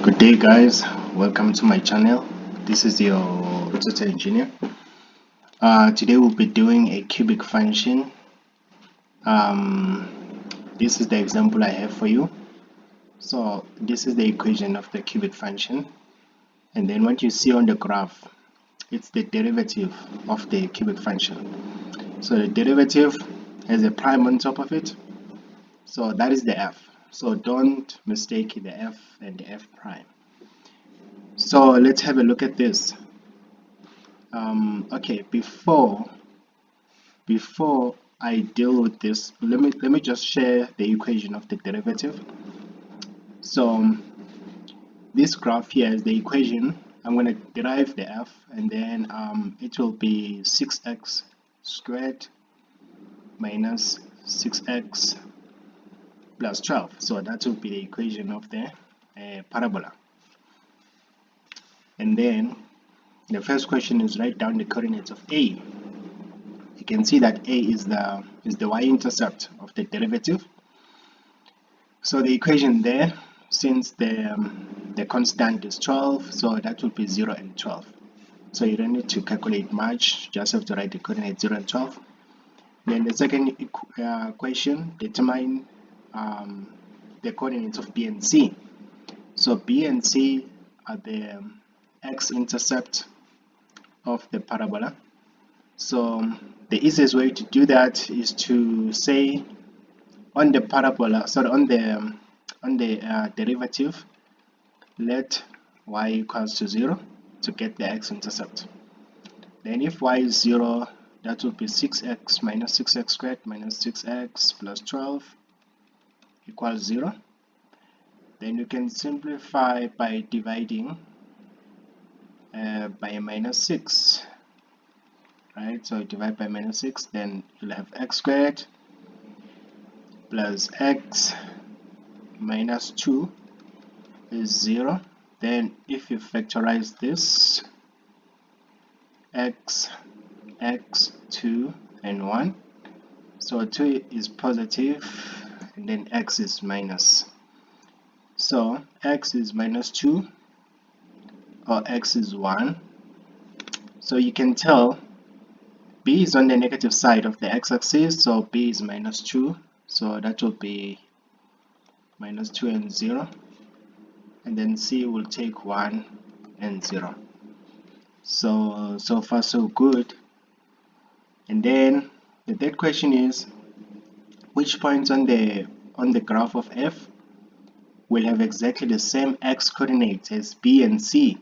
Good day guys, welcome to my channel. This is your tutor engineer. Today we'll be doing a cubic function. This is the example I have for you. So this is the equation of the cubic function, and then what you see on the graph, it's the derivative of the cubic function. So the derivative has a prime on top of it, so that is the f. So don't mistake the f and the f prime. So let's have a look at this. Okay, before I deal with this, let me just share the equation of the derivative. So this graph here is the equation. I'm going to derive the f, and then it will be 6x squared minus 6x plus 12. So that will be the equation of the parabola. And then the first question is write down the coordinates of A. You can see that A is the y-intercept of the derivative. So the equation there, since the constant is 12, so that will be 0 and 12. So you don't need to calculate much, just have to write the coordinates 0 and 12. Then the second question, determine the coordinates of B and C. So B and C are the x-intercept of the parabola. So the easiest way to do that is to say on the parabola, sorry, on the derivative, let y equals to 0 to get the x-intercept. Then if y is 0, that would be 6x minus 6x squared minus 6x plus 12 equals 0. Then you can simplify by dividing by minus 6. Right, so divide by minus 6, then you'll have x squared plus x minus 2 is 0. Then if you factorize this, x, 2 and 1, so 2 is positive and then x is minus. So x is minus 2 or x is 1. So you can tell B is on the negative side of the x-axis, so B is minus 2, so that will be minus 2 and 0, and then C will take 1 and 0. So far so good. And then the third question is, which points on the graph of F will have exactly the same x coordinates as B and C?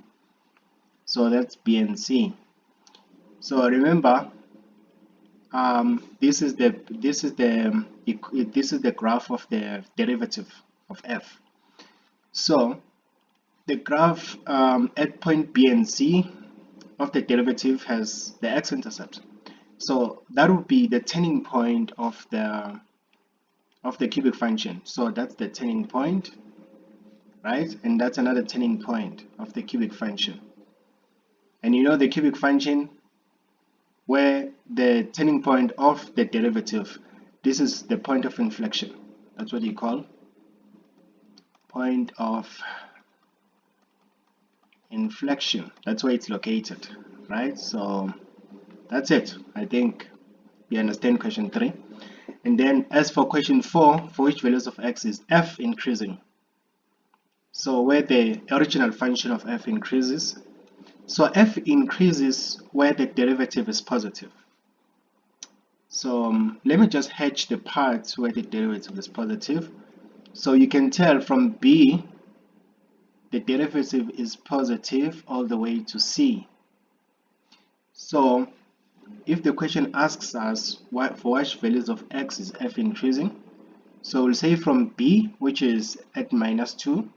So that's B and C. So remember, this is the graph of the derivative of f. So the graph at point B and C of the derivative has the x-intercept. So that would be the turning point of the cubic function. So that's the turning point, right? And that's another turning point of the cubic function. And you know the cubic function, where the turning point of the derivative, this is the point of inflection. That's what you call point of inflection. That's where it's located, right? So that's it. I think you understand question 3. And then as for question 4, for which values of x is f increasing? So where the original function of f increases, so f increases where the derivative is positive. So let me just hedge the parts where the derivative is positive. So you can tell from B, the derivative is positive all the way to C. So if the question asks us for which values of x is f increasing, so we'll say from B, which is at minus 2,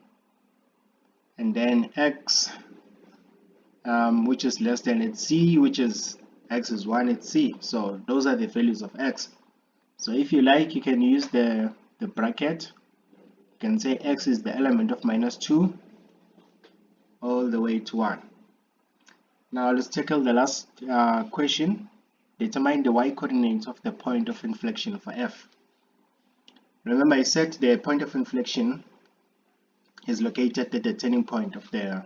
and then x, which is less than at C, which is x is 1 at C. So those are the values of x. So if you like, you can use the bracket. You can say x is the element of minus 2 all the way to 1. Now let's tackle the last question. Determine the y coordinates of the point of inflection for f. Remember I said the point of inflection is located at the turning point of the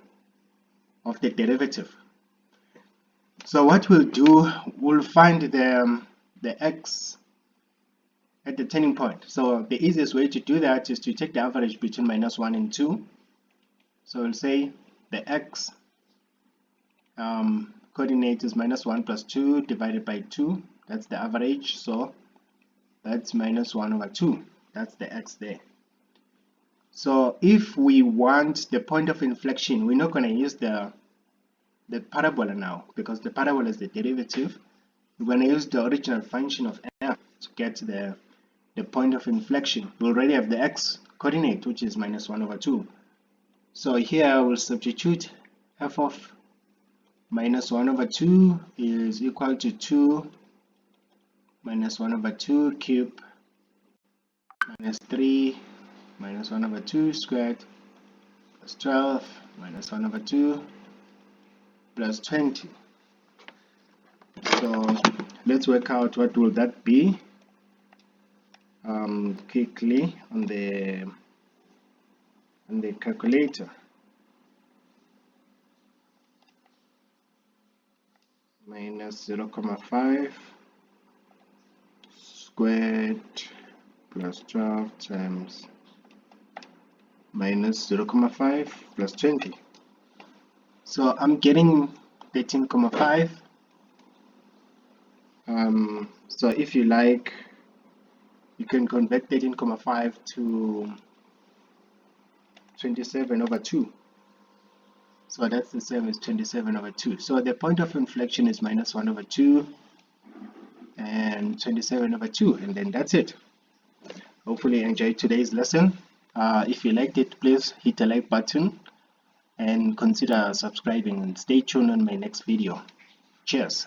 derivative. So what we'll do, we'll find the x at the turning point. So the easiest way to do that is to take the average between -1 and 2. So we'll say the x coordinate is -1 plus 2 divided by 2. That's the average. So that's -1/2. That's the x there. So if we want the point of inflection, we're not going to use the parabola now, because the parabola is the derivative. We're going to use the original function of f to get the point of inflection. We already have the x coordinate, which is -1/2. So here we'll substitute f of -1/2 is equal to 2 -1/2 cube minus 3 -1/2 squared plus 12 -1/2 plus 20. So let's work out what will that be quickly on the calculator. -0.5 squared plus 12 times -0.5 plus 20. So I'm getting 13.5. So if you like, you can convert 13.5 to 27/2. So that's the same as 27/2. So the point of inflection is -1/2 and 27/2, and then that's it. Hopefully you enjoyed today's lesson. If you liked it, please hit the like button and consider subscribing, and stay tuned on my next video. Cheers.